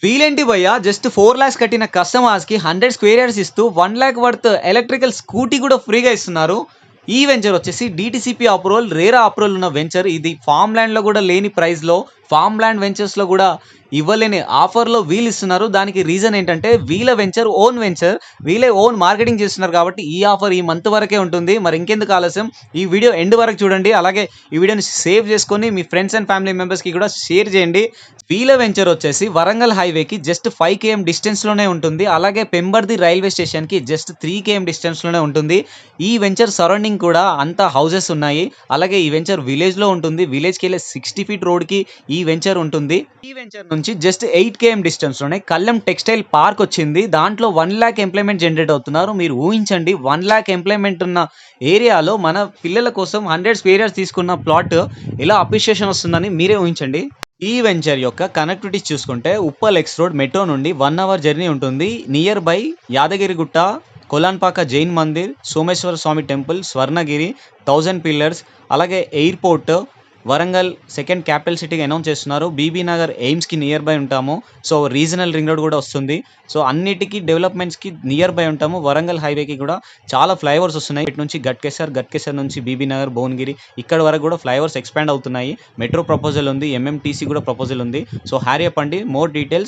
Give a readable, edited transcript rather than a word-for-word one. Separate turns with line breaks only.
వీలేంటి భయ్యా జస్ట్ 4 లాక్స్ కట్టిన కస్టమర్స్‌కి 100 స్క్వేర్ యార్డ్స్ ఇస్తూ 1 లాక్ వర్త్ ఎలక్ట్రికల్ స్కూటీ కూడా ఫ్రీగా ఇస్తున్నారు. ఈ వెంచర్ వచ్చేసి డీటీసీపీ అప్రూవల్, రెరా అప్రూవల్ ఉన్న వెంచర్. ఇది ఫార్మ్ ల్యాండ్‌లో కూడా లేని ప్రైస్‌లో ఫార్మ్ ల్యాండ్ వెంచర్స్‌లో కూడా ఇవ్వలేని ఆఫర్‌లో వీళ్ళు ఇస్తున్నారు. దానికి రీజన్ ఏంటంటే వీళ్ళ వెంచర్ ఓన్ వెంచర్. వీళ్ళే ఓన్ మార్కెటింగ్ చేస్తున్నారు కాబట్టి ఈ ఆఫర్ ఈ మంత్ వరకే ఉంటుంది. మరి ఇంకెందుకు ఆలస్యం, ఈ వీడియో ఎండ్ వరకు చూడండి. అలాగే ఈ వీడియోని సేవ్ చేసుకొని మీ ఫ్రెండ్స్ అండ్ ఫ్యామిలీ మెంబర్స్‌కి కూడా షేర్ చేయండి. వీళ్ళ వెంచర్ వచ్చేసి వరంగల్ హైవేకి జస్ట్ 5 km డిస్టెన్స్‌లోనే ఉంటుంది. అలాగే పెంబర్ది రైల్వే స్టేషన్‌కి జస్ట్ 3 km డిస్టెన్స్‌లోనే ఉంటుంది. ఈ వెంచర్ సరౌండింగ్ కూడా అంతా హౌసెస్ ఉన్నాయి. అలాగే ఈ వెంచర్ విలేజ్‌లో ఉంటుంది. విలేజ్‌కి వెళ్ళే 60 ఫీట్ రోడ్‌కి ఈ వెంచర్ ఉంటుంది. ఈ వెంచర్ నుంచి జస్ట్ 8 km డిస్టెన్స్‌లోనే కల్లెం టెక్స్టైల్ పార్క్ వచ్చింది. దాంట్లో 1 లాక్ ఎంప్లాయ్మెంట్ జనరేట్ అవుతున్నారు. మీరు ఊహించండి, 1 లాక్ ఎంప్లాయ్మెంట్ ఉన్న ఏరియాలో మన పిల్లల కోసం 100 స్క్వేర్ యార్డ్స్ తీసుకున్న ప్లాట్ ఎలా అప్రిషియేషన్ వస్తుందని మీరే ఊహించండి. ఈ వెంచర్ యొక్క కనెక్టివిటీ చూసుకుంటే ఉప్పల్ ఎక్స్ రోడ్ మెట్రో నుండి 1 అవర్ జర్నీ ఉంటుంది. Near by Yadagirigutta, Kolanpaka Jain Mandir, Someshwara Swamy temple, Swarnagiri, 1000 pillars, అలాగే ఎయిర్పోర్ట్, వరంగల్ సెకండ్ క్యాపిటల్ సిటీగా అనౌన్స్ చేస్తున్నారు. బీబీ నగర్ ఎయిమ్స్కి నియర్ బై ఉంటాము. సో రీజనల్ రింగ్ రోడ్ కూడా వస్తుంది. సో అన్నిటికీ డెవలప్మెంట్స్కి నియర్ బై ఉంటాము. వరంగల్ హైవేకి కూడా చాలా ఫ్లైఓవర్స్ వస్తున్నాయి. ఇటు నుంచి గట్కేసర్ నుంచి బీబీ నగర్, భువనగిరి ఇక్కడ వరకు కూడా ఫ్లైఓవర్స్ ఎక్స్పాండ్ అవుతున్నాయి. మెట్రో ప్రపోజల్ ఉంది, ఎంఎంటీసీ కూడా ప్రపోజల్ ఉంది. సో హ్యారీ అప్ అండి, మోర్ డీటెయిల్స్